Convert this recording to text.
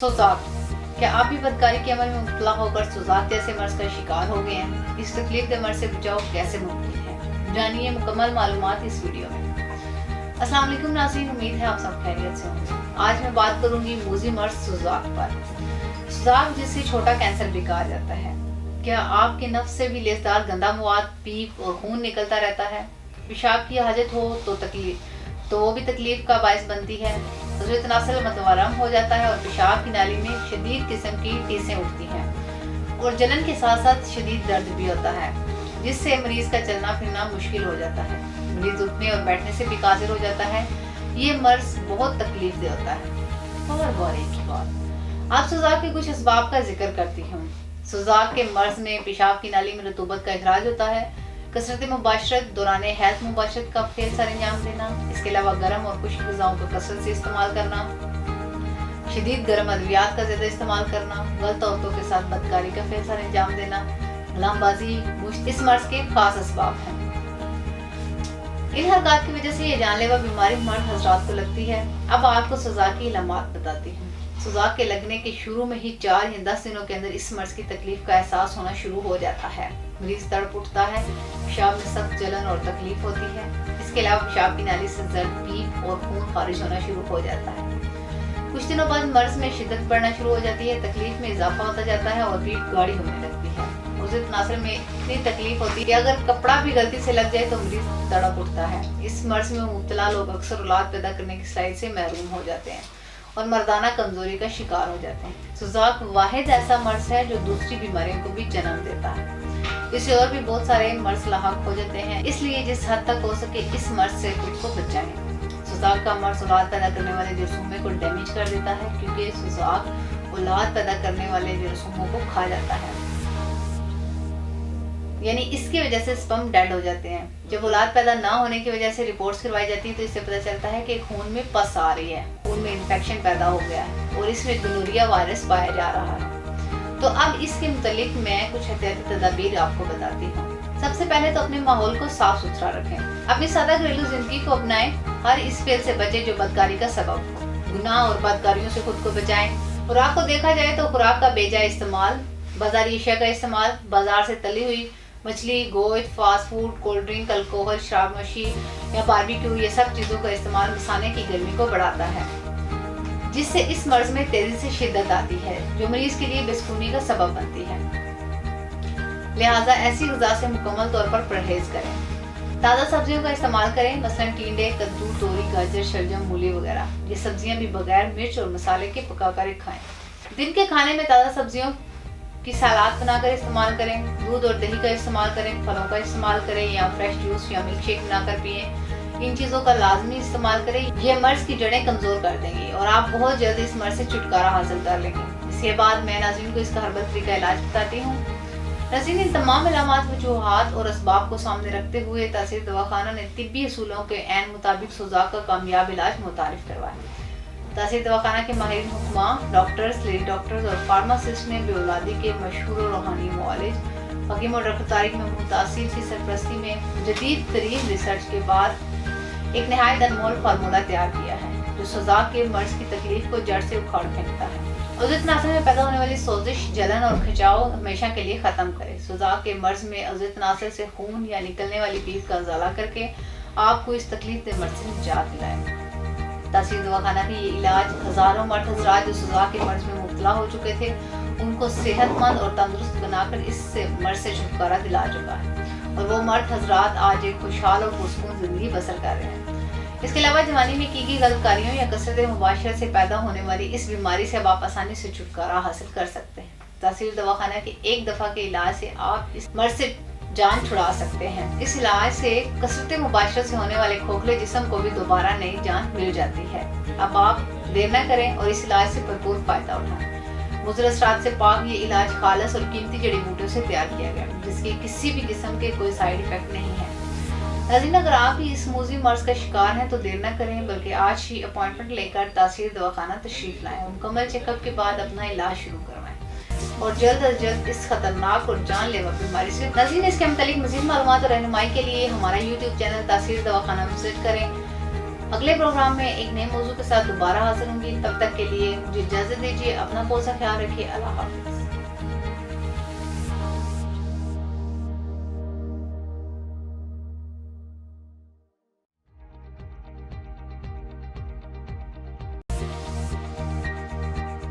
सुजाक, क्या आप भी बदकारी के अमल में मुब्तला होकर सुजाक जैसे मर्ज का शिकार हो गए हैं? इस तकलीफ मर्ज से बचाव कैसे मुमकिन है? जानिए मुकम्मल मालूमात इस वीडियो में। अस्सलाम वालेकुम नाज़रीन, उम्मीद है आप सब खैरियत से होंगे। आज मैं बात करूंगी मूजी मर्ज सुजाक पर। सुजाक जिसे छोटा कैंसर भी कहा जाता है। क्या आपके नफ्स से भी लेसदार गंदा मवाद, पीप और खून निकलता रहता है? पेशाब की हाजत हो तो वो भी तकलीफ का बायस बनती है। उज़्र तनासल मतवारम हो जाता है और पेशाब की नाली में शदीद किस्म की टीसें उठती हैं और जलन के साथ साथ शदीद दर्द भी होता है, जिससे मरीज का चलना फिरना मुश्किल हो जाता है। मरीज उठने और बैठने से भी काजिर हो जाता है। ये मर्ज बहुत तकलीफ दे होता है। और एक ही बात, आप सुजाक के कुछ असबाब का जिक्र करती हूँ। सुजाक के मर्ज में पेशाब की नाली में रतूबत का इखराज होता है, कसरत मुबाशरत दौरान हैज़ मुबाशरत का फेल सर अंजाम देना, इसके अलावा गर्म और खुश्क ग़िज़ाओं को कसरत से इस्तेमाल करना, शदीद गर्म अद्वियात का ज़्यादा इस्तेमाल करना, गलत औरतों के साथ बदकारी का फेल सर अंजाम देना, गुलामबाजी इस मर्ज के खास असबाब हैं। इन हरकत की वजह से ये जानलेवा बीमारी मर्द हजरात को लगती है। अब आपको सुजाक की अलामात बताती हूँ। सुजाक के लगने के शुरू में ही 4 या 10 दिनों के अंदर इस मर्ज की तकलीफ का एहसास होना शुरू हो जाता है। मरीज तड़प उठता है, पेशाब में सख्त जलन और तकलीफ होती है। इसके अलावा पेशाब की नाली से जर्द, पीप और खून खारिज होना शुरू हो जाता है। कुछ दिनों बाद मर्ज में शिद्दत बढ़ना शुरू हो जाती है, तकलीफ में इजाफा होता जाता है और पीप गाढ़ी होने लगती है। उसे तनासर में इतनी तकलीफ होती है कि अगर कपड़ा भी गलती से लग जाए तो मरीज तड़प उठता है। इस मर्ज में मुब्तला लोग अक्सर औलाद पैदा करने की सलाहियत से महरूम हो जाते हैं और मर्दाना कमजोरी का शिकार हो जाते हैं। सुजाक वाहिद ऐसा मर्ज है जो दूसरी बीमारियों को भी जन्म देता है। इससे और भी बहुत सारे मर्ज लाहक हो जाते हैं, इसलिए जिस हद तक हो सके इस मर्ज से खुद को बचाएं। सुजाक का मर्ज औलाद पैदा करने वाले जरसूमे को डैमेज कर देता है, क्योंकि सुजाक औलाद पैदा करने वाले जरसूमों को खा जाता है, यानी इसकी वजह से स्पर्म डेड हो जाते हैं। जब औलाद पैदा ना होने की वजह से रिपोर्ट्स करवाई जाती है तो इससे पता चलता है कि खून में पस आ रही है, खून में इन्फेक्शन पैदा हो गया है और इसमें गोनोरिया वायरस पाया जा रहा है। तो अब इसके मुतालिक मैं कुछ एहतियाती तदाबीर आपको बताती हूँ। सबसे पहले तो अपने माहौल को साफ सुथरा रखें, अपनी सादा घरेलू जिंदगी को अपनाएं, हर इस फेल से बचे जो बदकारी का सबब हो। गुनाह और बदकारियों से खुद को बचाएं। खुराक को देखा जाए तो खुराक का बेजा इस्तेमाल, बाजारी अशिया का इस्तेमाल, बाजार से तली हुई मछली, गोश्त, fast food, cold drink, alcohol, शराबनोशी या बारबेक्यू, ये सब चीज़ों का इस्तेमाल इंसाने की गर्मी को बढ़ाता है, जिससे इस मर्ज में तेजी से शिद्दत आती है, जो मरीज के लिए बेसुकूनी का सबब बनती है। लिहाजा ऐसी ग़िज़ा से मुकम्मल तौर पर परहेज करें। ताज़ा सब्जियों का इस्तेमाल करें, मसलन टिंडे, कद्दू, तोरी, गाजर, शलजम, मूली वगैरह। ये सब्जियां भी बगैर मिर्च और मसाले के पकाकर खाएं। दिन के खाने में ताज़ा सब्जियों की सलाद बनाकर इस्तेमाल करें, दूध और दही का इस्तेमाल करें, फलों का इस्तेमाल करें या फ्रेश जूस या मिल्क शेक बनाकर पिएं। इन चीज़ों का लाजमी इस्तेमाल करें। यह मर्ज की जड़ें कमज़ोर कर देंगी और आप बहुत जल्द इस मर्ज से छुटकारा हासिल कर लेंगे। इसके बाद मैं नाज़रीन को इसका हर्बल तरीका इलाज बताती हूँ। नाज़रीन, इन तमाम अलामात, वजूहात और असबाब को सामने रखते हुए तासीर दवाखाना ने तिब्बी असूलों के ऐन मुताबिक सुजाक का कामयाब इलाज मुतारिफ करवाया। तासीर दवाखाना के माहिरीन हुक्मा, डॉक्टर्स, लेडी डॉक्टर्स और फार्मासिस्ट ने बेऔलादी के मशहूर और रूहानी मुआलिज हकीम और डॉक्टर तारिक महमूद तासीर की सरपरस्ती में जदीद तरीन रिसर्च के बाद एक नहायत अनमोल फार्मूला तैयार किया है, जो सुजाक के मर्ज की तकलीफ को जड़ से उखाड़ फेंकता है। उज़्र तनासल में पैदा होने वाली सोजिश, जलन और खिंचाव हमेशा के लिए ख़त्म करे। सुजाक के मर्ज में उज़्र तनासल से खून या निकलने वाली पीप का इजाला करके आपको इस तकलीफ के मर्ज से निजात दिलाए। तासीर दवाखाना की ये इलाज हज़ारों मर्द हजरात जो सुजाक के मर्ज में मुब्तला हो चुके थे, उनको सेहतमंद और तंदुरुस्त बनाकर इससे मर्ज से छुटकारा दिला चुका है और वो मर्द हजरात आज एक खुशहाल और पुरसुकून जिंदगी बसर कर रहे हैं। इसके अलावा जवानी में की गई गलतकारियों या कसरत मुबाशरत से पैदा होने वाली इस बीमारी से अब आप आसानी से छुटकारा हासिल कर सकते हैं। तासीर दवाखाना के एक दफ़ा के इलाज से आप इस मर्ज से जान छुड़ा सकते हैं। इस इलाज से कसरत मुबाशरत से होने वाले खोखले जिस्म को भी दोबारा नई जान मिल जाती है। अब आप देर न करें और इस इलाज से भरपूर फायदा उठाएं। मुज़र असरात से पाक ये इलाज खालस और कीमती जड़ी बूटियों से तैयार किया गया, जिसके किसी भी किस्म के कोई साइड इफेक्ट नहीं है। नाज़रीन, अगर आप भी इस मूजी मर्ज का शिकार हैं तो देर न करें, बल्कि आज ही अपॉइंटमेंट लेकर तासीर दवाखाना तशरीफ लाएं और मुकम्मल चेकअप के बाद अपना इलाज शुरू करवाएं और जल्द अज जल्द इस खतरनाक और जानलेवा बीमारी से। नाज़रीन, इसके मुतालिक मज़ीद मालूमात और रहनुमाई के लिए हमारा YouTube चैनल तासीर दवाखाना विजिट करें। अगले प्रोग्राम में एक नए मौजू के साथ दोबारा हाजिर होंगी। तब तक के लिए मुझे इजाजत दीजिए। अपना बहुत सा ख्याल रखिए। अल्लाह हाफिज।